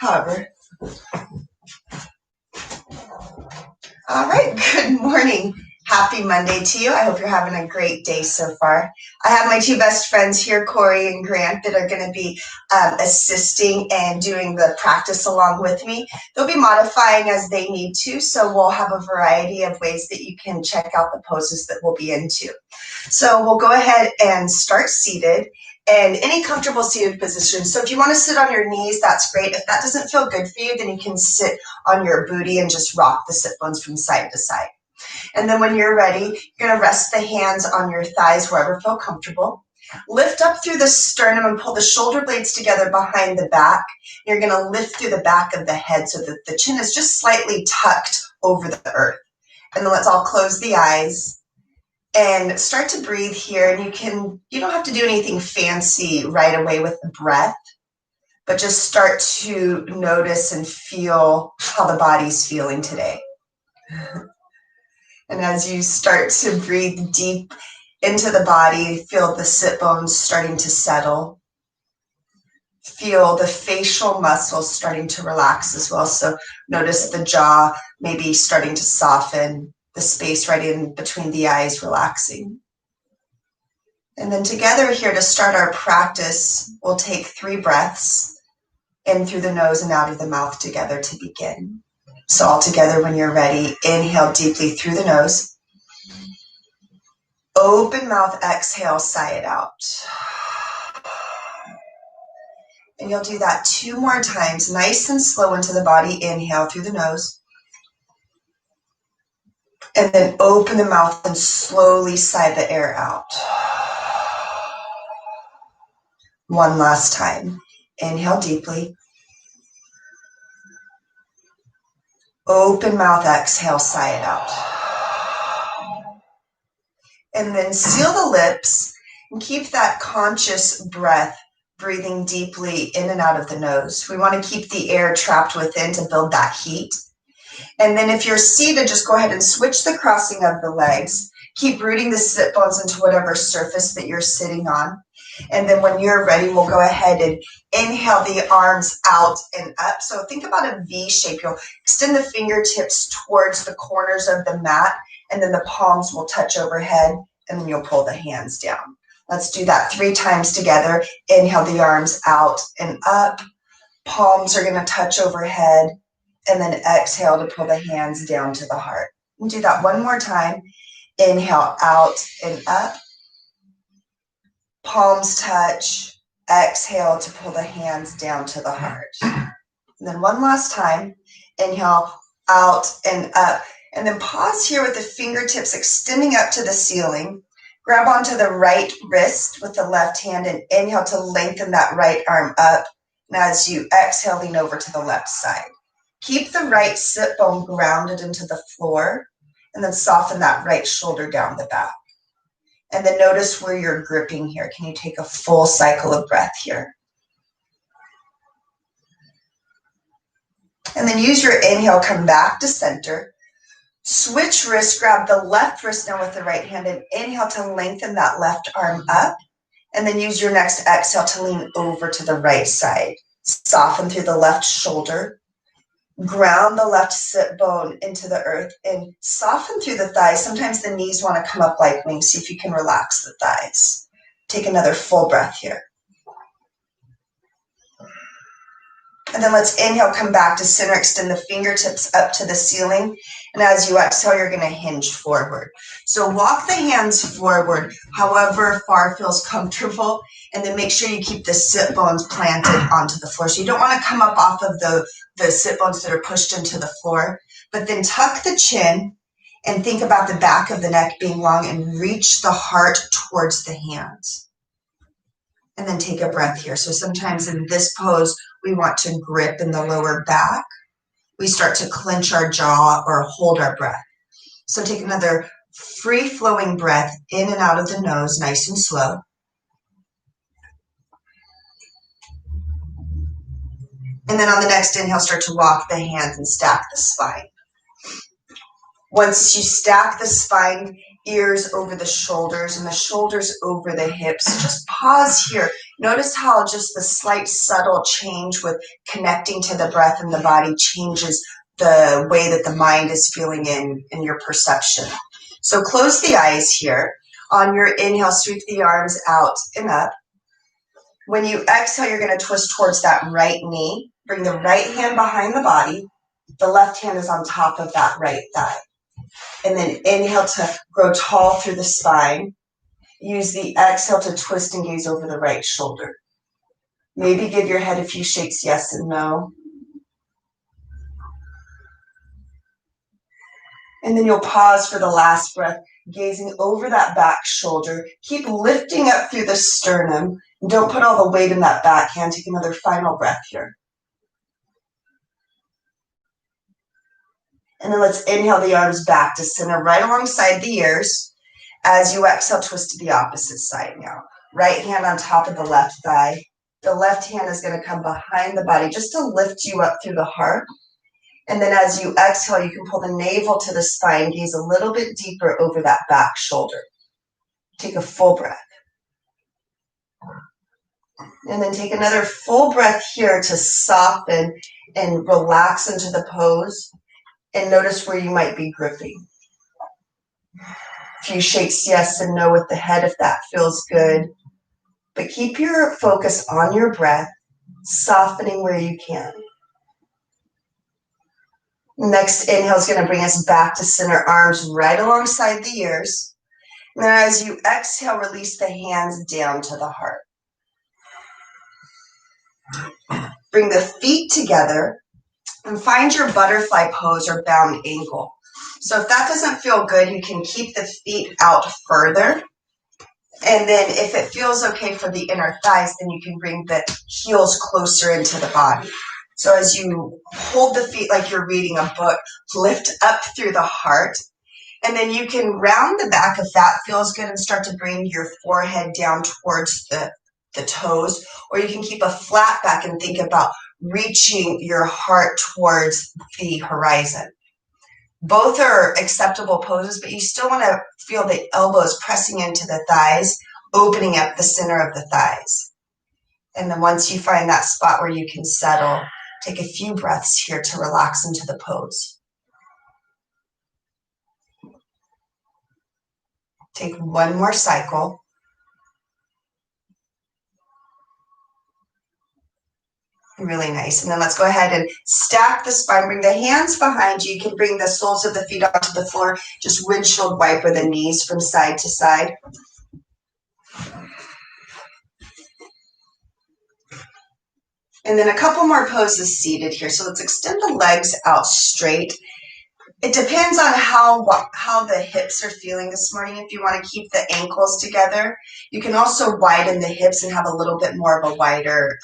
hover. All right, good morning. Happy Monday to you. I hope you're having a great day so far. I have my two best friends here, Corey and Grant, that are going to be assisting and doing the practice along with me. They'll be modifying as they need to, so we'll have a variety of ways that you can check out the poses that we'll be into. So we'll go ahead and start seated. And any comfortable seated position. So if you want to sit on your knees, that's great. If that doesn't feel good for you, then you can sit on your booty and just rock the sit bones from side to side. And then when you're ready, you're going to rest the hands on your thighs wherever feel comfortable. Lift up through the sternum and pull the shoulder blades together behind the back. You're going to lift through the back of the head so that the chin is just slightly tucked over the earth. And then let's all close the eyes. And start to breathe here, and you don't have to do anything fancy right away with the breath, but just start to notice and feel how the body's feeling today. And as you start to breathe deep into the body, feel the sit bones starting to settle. Feel the facial muscles starting to relax as well. So notice the jaw maybe starting to soften. The space right in between the eyes relaxing. And then together here to start our practice, we'll take 3 breaths in through the nose and out of the mouth together to begin. So all together when you're ready, inhale deeply through the nose. Open mouth, exhale, sigh it out. And you'll do that 2 more times, nice and slow into the body. Inhale through the nose. And then open the mouth and slowly sigh the air out. One last time. Inhale deeply. Open mouth, exhale, sigh it out. And then seal the lips and keep that conscious breath, breathing deeply in and out of the nose. We want to keep the air trapped within to build that heat. And then if you're seated, just go ahead and switch the crossing of the legs. Keep rooting the sit bones into whatever surface that you're sitting on. And then when you're ready, we'll go ahead and inhale the arms out and up. So think about a V shape. You'll extend the fingertips towards the corners of the mat, and then the palms will touch overhead, and then you'll pull the hands down. Let's do that 3 times together. Inhale the arms out and up. Palms are going to touch overhead. And then exhale to pull the hands down to the heart. And do that 1 more time. Inhale out and up. Palms touch. Exhale to pull the hands down to the heart. And then 1 last time. Inhale out and up. And then pause here with the fingertips extending up to the ceiling. Grab onto the right wrist with the left hand and inhale to lengthen that right arm up. And as you exhale, lean over to the left side. Keep the right sit bone grounded into the floor, and then soften that right shoulder down the back. And then notice where you're gripping here. Can you take a full cycle of breath here? And then use your inhale, come back to center. Switch wrists, grab the left wrist now with the right hand, and inhale to lengthen that left arm up. And then use your next exhale to lean over to the right side. Soften through the left shoulder. Ground the left sit bone into the earth and soften through the thighs. Sometimes the knees want to come up like wings. See if you can relax the thighs. Take another full breath here. And then let's inhale, come back to center, extend the fingertips up to the ceiling. And as you exhale, you're going to hinge forward. So walk the hands forward, however far feels comfortable. And then make sure you keep the sit bones planted onto the floor. So you don't want to come up off of the sit bones that are pushed into the floor. But then tuck the chin and think about the back of the neck being long and reach the heart towards the hands. And then take a breath here. So sometimes in this pose, we want to grip in the lower back. We start to clench our jaw or hold our breath. So take another free-flowing breath in and out of the nose, nice and slow. And then on the next inhale, start to walk the hands and stack the spine. Once you stack the spine, ears over the shoulders and the shoulders over the hips, just pause here Notice how just the slight subtle change with connecting to the breath in the body changes the way that the mind is feeling in your perception. So close the eyes here. On your inhale, sweep the arms out and up. When you exhale, you're going to twist towards that right knee. Bring the right hand behind the body. The left hand is on top of that right thigh. And then inhale to grow tall through the spine. Use the exhale to twist and gaze over the right shoulder. Maybe give your head a few shakes, yes and no. And then you'll pause for the last breath, gazing over that back shoulder. Keep lifting up through the sternum. And don't put all the weight in that back hand. Take another final breath here. And then let's inhale the arms back to center right alongside the ears. As you exhale, twist to the opposite side now. Right hand on top of the left thigh. The left hand is going to come behind the body just to lift you up through the heart. And then as you exhale, you can pull the navel to the spine, gaze a little bit deeper over that back shoulder. Take a full breath. And then take another full breath here to soften and relax into the pose. And notice where you might be gripping. A few shakes yes and no with the head if that feels good. But keep your focus on your breath, softening where you can. Next inhale is going to bring us back to center, arms right alongside the ears. And then as you exhale, release the hands down to the heart. Bring the feet together and find your butterfly pose or bound ankle. So if that doesn't feel good, you can keep the feet out further. And then if it feels okay for the inner thighs, then you can bring the heels closer into the body. So as you hold the feet like you're reading a book, lift up through the heart. And then you can round the back if that feels good and start to bring your forehead down towards the toes. Or you can keep a flat back and think about reaching your heart towards the horizon. Both are acceptable poses, but you still want to feel the elbows pressing into the thighs, opening up the center of the thighs. And then once you find that spot where you can settle, take a few breaths here to relax into the pose. Take one more cycle. Really nice. And then let's go ahead and stack the spine. Bring the hands behind you. You can bring the soles of the feet onto the floor. Just windshield wiper the knees from side to side. And then a couple more poses seated here. So let's extend the legs out straight. It depends on how the hips are feeling this morning. If you want to keep the ankles together, you can also widen the hips and have a little bit more of a wider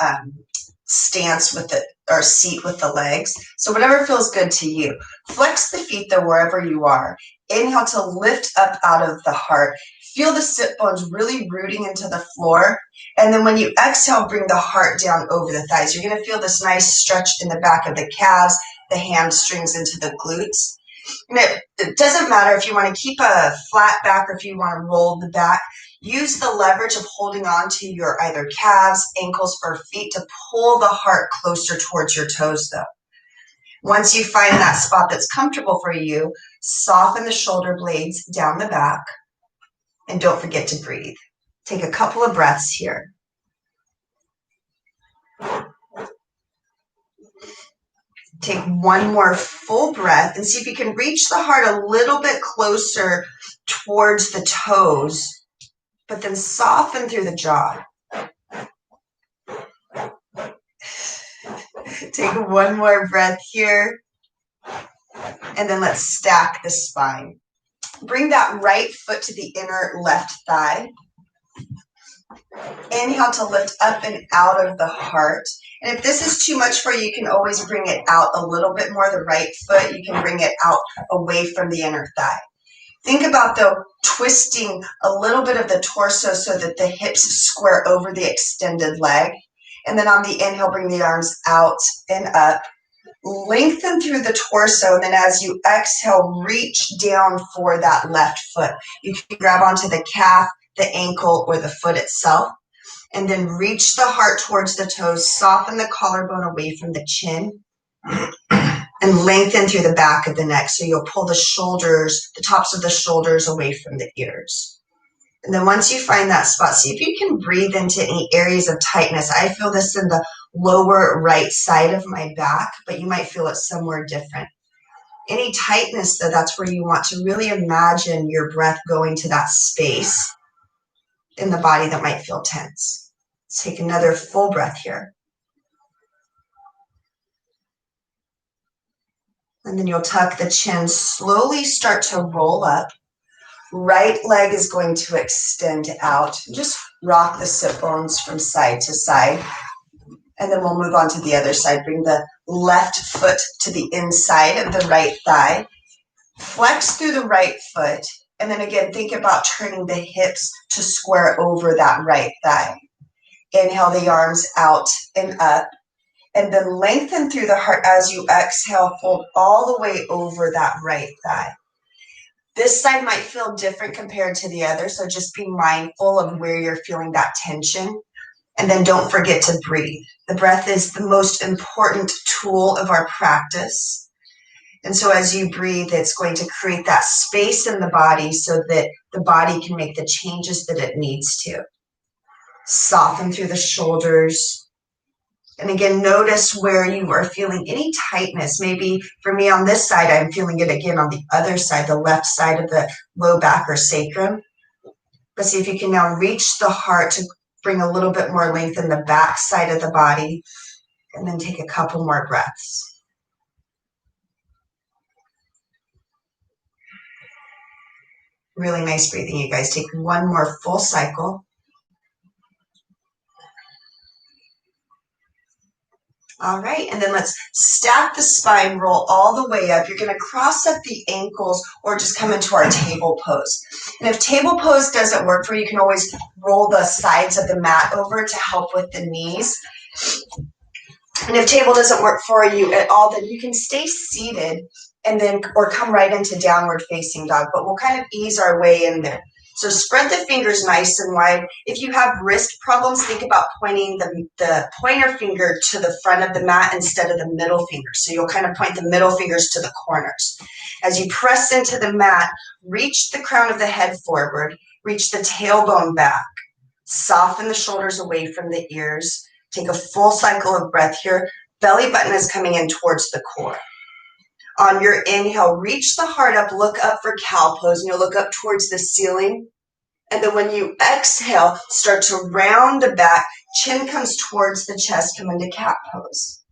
stance with it, or seat with the legs. So whatever feels good to you. Flex the feet though wherever you are. Inhale to lift up out of the heart. Feel the sit bones really rooting into the floor. And then when you exhale, bring the heart down over the thighs. You're going to feel this nice stretch in the back of the calves, the hamstrings into the glutes. And it doesn't matter if you want to keep a flat back or if you want to roll the back. Use the leverage of holding on to your either calves, ankles, or feet to pull the heart closer towards your toes though. Once you find that spot that's comfortable for you, soften the shoulder blades down the back and don't forget to breathe. Take a couple of breaths here. Take one more full breath and see if you can reach the heart a little bit closer towards the toes, but then soften through the jaw. Take one more breath here, and then let's stack the spine. Bring that right foot to the inner left thigh. Inhale to lift up and out of the heart. And if this is too much for you, you can always bring it out a little bit more. The right foot, you can bring it out away from the inner thigh. Think about though twisting a little bit of the torso so that the hips square over the extended leg. And then on the inhale, bring the arms out and up. Lengthen through the torso, and then as you exhale, reach down for that left foot. You can grab onto the calf, the ankle, or the foot itself. And then reach the heart towards the toes, soften the collarbone away from the chin, and lengthen through the back of the neck. So you'll pull the shoulders, the tops of the shoulders away from the ears. And then once you find that spot, see if you can breathe into any areas of tightness. I feel this in the lower right side of my back, but you might feel it somewhere different. Any tightness, though, that's where you want to really imagine your breath going to that space in the body that might feel tense. Let's take another full breath here. And then you'll tuck the chin, slowly start to roll up. Right leg is going to extend out. Just rock the sit bones from side to side. And then we'll move on to the other side. Bring the left foot to the inside of the right thigh. Flex through the right foot. And then again, think about turning the hips to square over that right thigh. Inhale the arms out and up. And then lengthen through the heart as you exhale. Fold all the way over that right thigh. This side might feel different compared to the other, so just be mindful of where you're feeling that tension. And then don't forget to breathe. The breath is the most important tool of our practice. And so as you breathe, it's going to create that space in the body so that the body can make the changes that it needs to. Soften through the shoulders. And again, notice where you are feeling any tightness. Maybe for me on this side, I'm feeling it again on the other side, the left side of the low back or sacrum. But see if you can now reach the heart to bring a little bit more length in the back side of the body. And then take a couple more breaths. Really nice breathing, you guys. Take one more full cycle. All right, and then let's stack the spine, roll all the way up. You're going to cross up the ankles or just come into our table pose. And if table pose doesn't work for you, you can always roll the sides of the mat over to help with the knees. And if table doesn't work for you at all, then you can stay seated and then or come right into downward facing dog, but we'll kind of ease our way in there. So spread the fingers nice and wide. If you have wrist problems, think about pointing the pointer finger to the front of the mat instead of the middle finger. So you'll kind of point the middle fingers to the corners. As you press into the mat, reach the crown of the head forward, reach the tailbone back, soften the shoulders away from the ears. Take a full cycle of breath here. Belly button is coming in towards the core. On your inhale, reach the heart up, look up for cow pose, and you'll look up towards the ceiling. And then when you exhale, start to round the back, chin comes towards the chest, come into cat pose.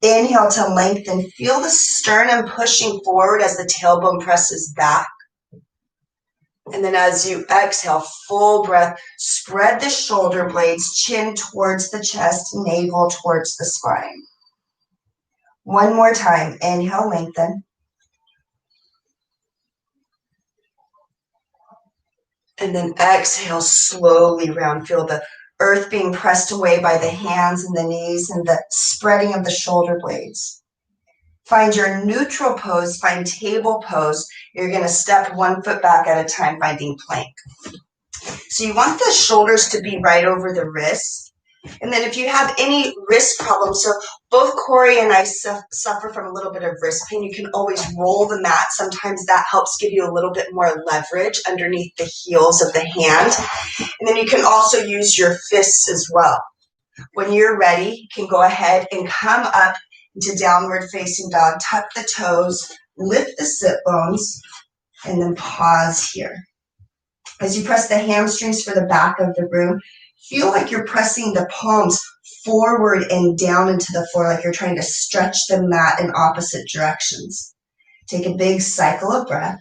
Inhale to lengthen, feel the sternum pushing forward as the tailbone presses back. And then as you exhale, full breath, spread the shoulder blades, chin towards the chest, navel towards the spine. One more time, inhale, lengthen. And then exhale, slowly round. Feel the earth being pressed away by the hands and the knees and the spreading of the shoulder blades. Find your neutral pose, find table pose. You're going to step 1 foot back at a time, finding plank. So you want the shoulders to be right over the wrists. And then if you have any wrist problems, so both Corey and I suffer from a little bit of wrist pain, you can always roll the mat. Sometimes that helps give you a little bit more leverage underneath the heels of the hand. And then you can also use your fists as well. When you're ready, you can go ahead and come up into downward facing dog, tuck the toes, lift the sit bones, and then pause here. As you press the hamstrings for the back of the room, feel like you're pressing the palms forward and down into the floor, like you're trying to stretch the mat in opposite directions. Take a big cycle of breath.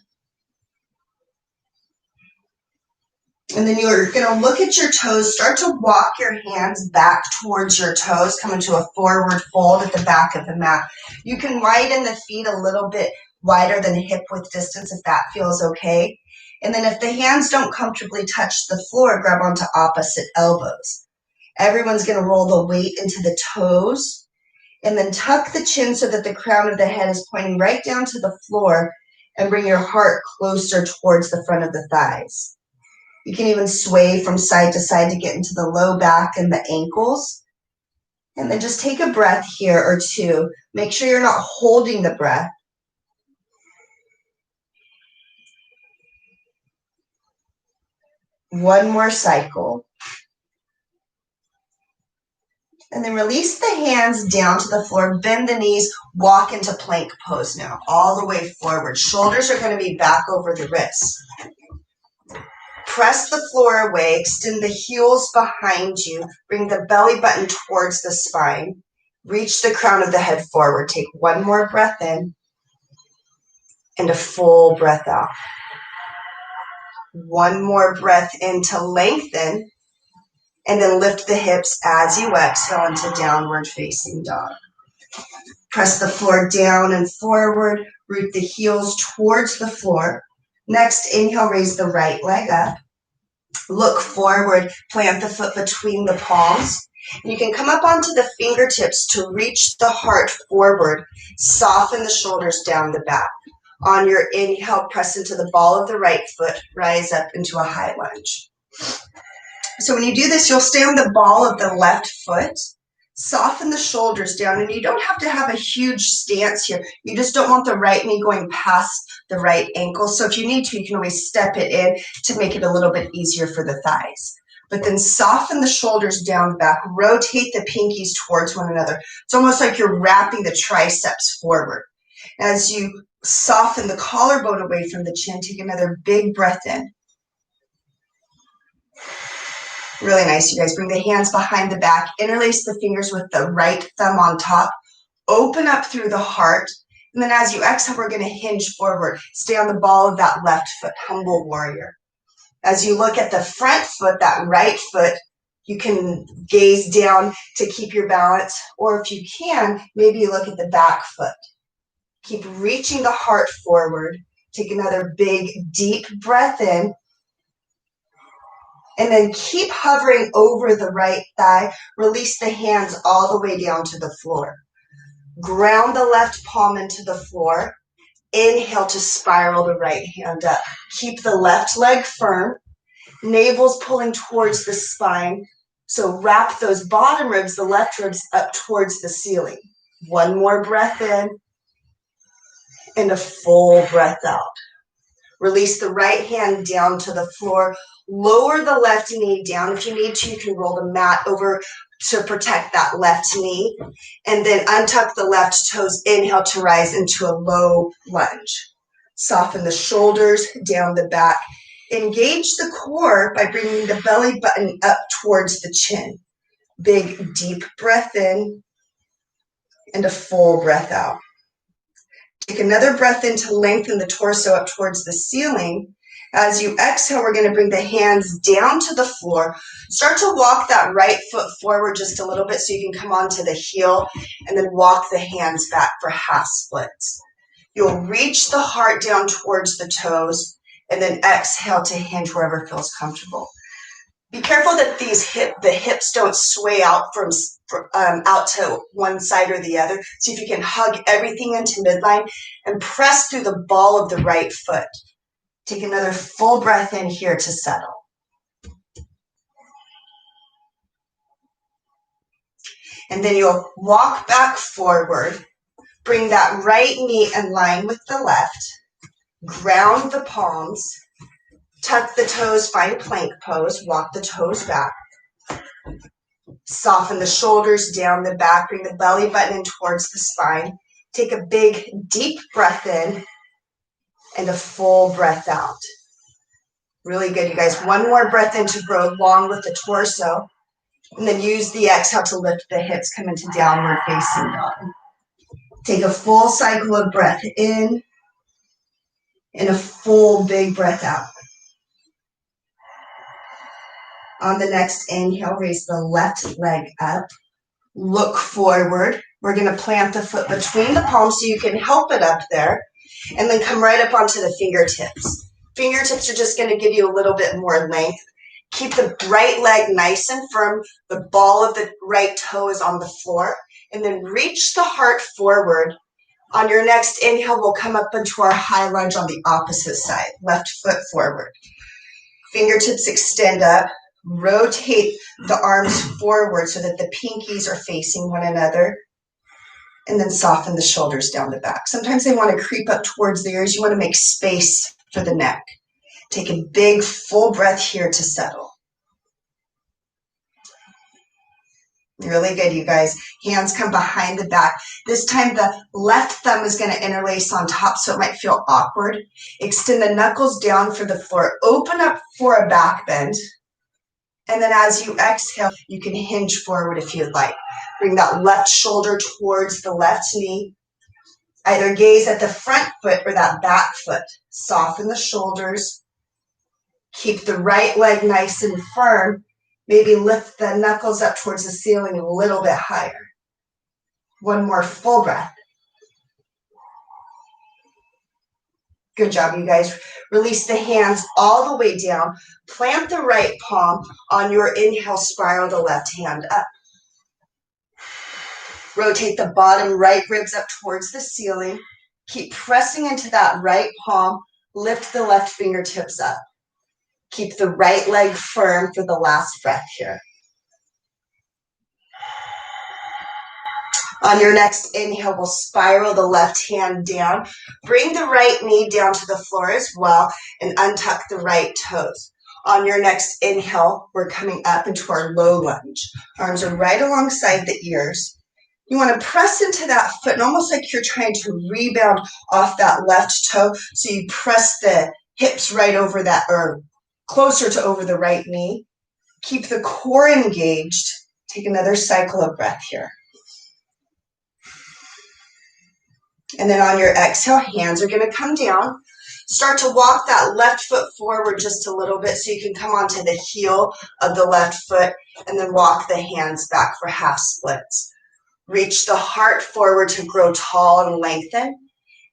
And then you're going to look at your toes, start to walk your hands back towards your toes, come into a forward fold at the back of the mat. You can widen the feet a little bit wider than hip width distance if that feels okay. And then if the hands don't comfortably touch the floor, grab onto opposite elbows. Everyone's going to roll the weight into the toes and then tuck the chin so that the crown of the head is pointing right down to the floor and bring your heart closer towards the front of the thighs. You can even sway from side to side to get into the low back and the ankles. And then just take a breath here or two. Make sure you're not holding the breath. One more cycle. And then release the hands down to the floor, bend the knees, walk into plank pose now, all the way forward. Shoulders are going to be back over the wrists. Press the floor away, extend the heels behind you, bring the belly button towards the spine. Reach the crown of the head forward. Take one more breath in and a full breath out. One more breath in to lengthen, and then lift the hips as you exhale into downward facing dog. Press the floor down and forward, root the heels towards the floor. Next, inhale, raise the right leg up. Look forward, plant the foot between the palms. You can come up onto the fingertips to reach the heart forward. Soften the shoulders down the back. On your inhale, press into the ball of the right foot, rise up into a high lunge. So when you do this, you'll stay on the ball of the left foot, soften the shoulders down, and you don't have to have a huge stance here. You just don't want the right knee going past the right ankle. So if you need to, you can always step it in to make it a little bit easier for the thighs. But then soften the shoulders down back, rotate the pinkies towards one another. It's almost like you're wrapping the triceps forward. As you soften the collarbone away from the chin, take another big breath in. Really nice, you guys. Bring the hands behind the back, interlace the fingers with the right thumb on top, open up through the heart, and then as you exhale, we're going to hinge forward. Stay on the ball of that left foot, humble warrior. As you look at the front foot, that right foot, you can gaze down to keep your balance, or if you can, maybe you look at the back foot. Keep reaching the heart forward. Take another big, deep breath in. And then keep hovering over the right thigh. Release the hands all the way down to the floor. Ground the left palm into the floor. Inhale to spiral the right hand up. Keep the left leg firm. Navel's pulling towards the spine. So wrap those bottom ribs, the left ribs, up towards the ceiling. One more breath in. And a full breath out. Release the right hand down to the floor. Lower the left knee down. If you need to, you can roll the mat over to protect that left knee. And then untuck the left toes. Inhale to rise into a low lunge. Soften the shoulders down the back. Engage the core by bringing the belly button up towards the chin. Big, deep breath in and a full breath out. Take another breath in to lengthen the torso up towards the ceiling. As you exhale, we're going to bring the hands down to the floor. Start to walk that right foot forward just a little bit so you can come onto the heel and then walk the hands back for half splits. You'll reach the heart down towards the toes and then exhale to hinge wherever feels comfortable. Be careful that the hips don't sway out out to one side or the other. See if you can hug everything into midline and press through the ball of the right foot. Take another full breath in here to settle. And then you'll walk back forward. Bring that right knee in line with the left. Ground the palms. Tuck the toes, find plank pose. Walk the toes back. Soften the shoulders down the back. Bring the belly button in towards the spine. Take a big, deep breath in and a full breath out. Really good, you guys. One more breath in to grow long with the torso. And then use the exhale to lift the hips, come into downward facing dog. Take a full cycle of breath in and a full big breath out. On the next inhale, raise the left leg up. Look forward. We're going to plant the foot between the palms so you can help it up there. And then come right up onto the fingertips. Fingertips are just going to give you a little bit more length. Keep the right leg nice and firm. The ball of the right toe is on the floor. And then reach the heart forward. On your next inhale, we'll come up into our high lunge on the opposite side. Left foot forward. Fingertips extend up. Rotate the arms forward so that the pinkies are facing one another. And then soften the shoulders down the back. Sometimes they want to creep up towards the ears. You want to make space for the neck. Take a big full breath here to settle. Really good, you guys. Hands come behind the back. This time the left thumb is going to interlace on top, so it might feel awkward. Extend the knuckles down for the floor. Open up for a back bend. And then as you exhale, you can hinge forward if you'd like. Bring that left shoulder towards the left knee. Either gaze at the front foot or that back foot. Soften the shoulders. Keep the right leg nice and firm. Maybe lift the knuckles up towards the ceiling a little bit higher. One more full breath. Good job, you guys. Release the hands all the way down. Plant the right palm on your inhale, spiral the left hand up. Rotate the bottom right ribs up towards the ceiling. Keep pressing into that right palm. Lift the left fingertips up. Keep the right leg firm for the last breath here. On your next inhale, we'll spiral the left hand down. Bring the right knee down to the floor as well and untuck the right toes. On your next inhale, we're coming up into our low lunge. Arms are right alongside the ears. You want to press into that foot and almost like you're trying to rebound off that left toe. So you press the hips right over that, or closer to over the right knee. Keep the core engaged. Take another cycle of breath here. And then on your exhale, hands are going to come down. Start to walk that left foot forward just a little bit so you can come onto the heel of the left foot and then walk the hands back for half splits. Reach the heart forward to grow tall and lengthen.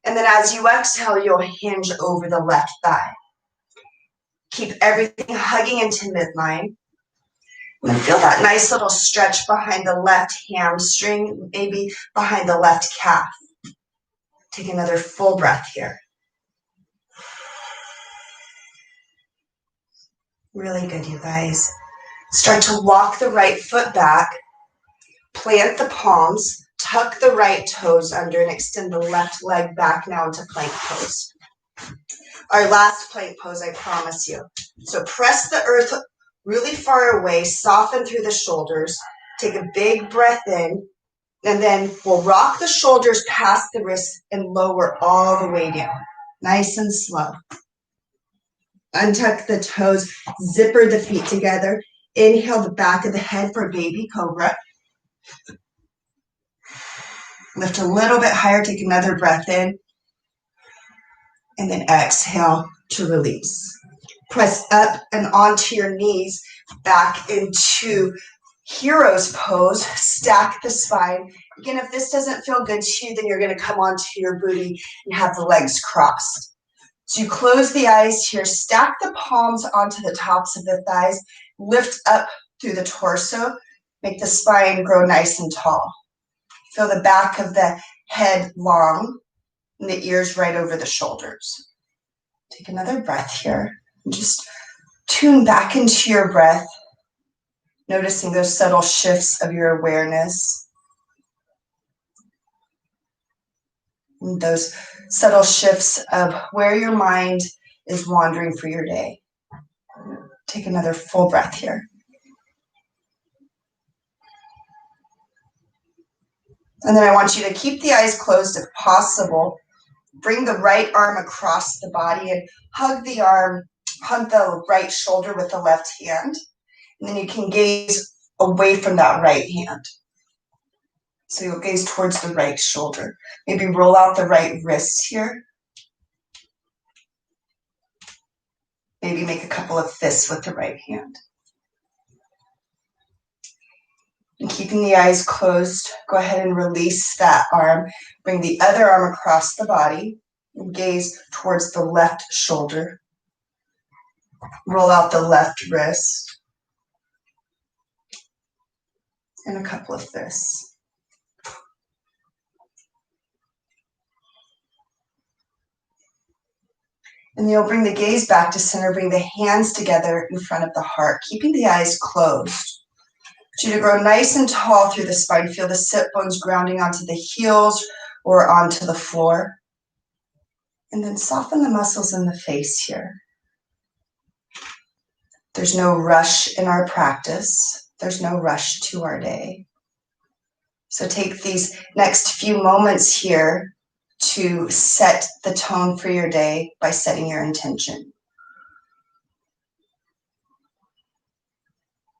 And then as you exhale, you'll hinge over the left thigh. Keep everything hugging into midline. And then feel that nice little stretch behind the left hamstring, maybe behind the left calf. Take another full breath here. Really good, you guys. Start to walk the right foot back. Plant the palms. Tuck the right toes under and extend the left leg back now into plank pose. Our last plank pose, I promise you. So press the earth really far away. Soften through the shoulders. Take a big breath in. And then we'll rock the shoulders past the wrists and lower all the way down. Nice and slow. Untuck the toes, zipper the feet together. Inhale the back of the head for baby cobra. Lift a little bit higher, take another breath in. And then exhale to release. Press up and onto your knees, back into hero's pose. Stack the spine. Again, if this doesn't feel good to you, then you're going to come onto your booty and have the legs crossed. So you close the eyes here, stack the palms onto the tops of the thighs, lift up through the torso, make the spine grow nice and tall. Feel the back of the head long and the ears right over the shoulders. Take another breath here and just tune back into your breath, noticing those subtle shifts of your awareness. And those subtle shifts of where your mind is wandering for your day. Take another full breath here. And then I want you to keep the eyes closed if possible. Bring the right arm across the body and hug the right shoulder with the left hand. And then you can gaze away from that right hand. So you'll gaze towards the right shoulder. Maybe roll out the right wrist here. Maybe make a couple of fists with the right hand. And keeping the eyes closed, go ahead and release that arm. Bring the other arm across the body and gaze towards the left shoulder. Roll out the left wrist. And a couple of fists. And you'll bring the gaze back to center, bring the hands together in front of the heart, keeping the eyes closed. I want you to grow nice and tall through the spine. Feel the sit bones grounding onto the heels or onto the floor. And then soften the muscles in the face here. There's no rush in our practice. There's no rush to our day. So take these next few moments here to set the tone for your day by setting your intention.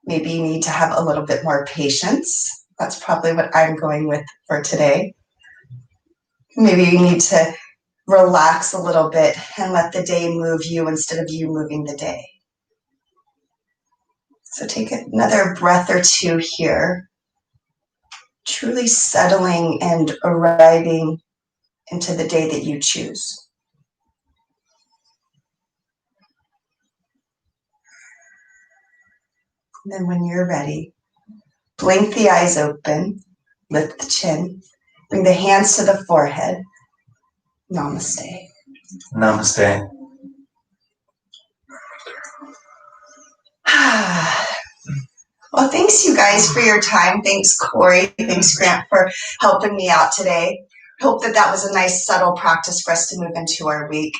Maybe you need to have a little bit more patience. That's probably what I'm going with for today. Maybe you need to relax a little bit and let the day move you instead of you moving the day. So take another breath or two here, truly settling and arriving into the day that you choose. And then when you're ready, blink the eyes open, lift the chin, bring the hands to the forehead. Namaste. Namaste. Well, thanks you guys for your time. Thanks, Corey. Thanks, Grant, for helping me out today. Hope that was a nice, subtle practice for us to move into our week.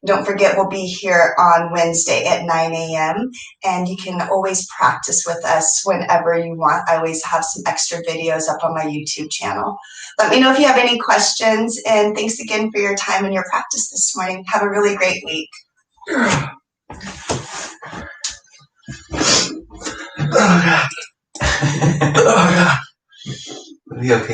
Don't forget, we'll be here on Wednesday at 9 a.m. And you can always practice with us whenever you want. I always have some extra videos up on my YouTube channel. Let me know if you have any questions. And thanks again for your time and your practice this morning. Have a really great week. Oh, God. Oh, God. Are we okay?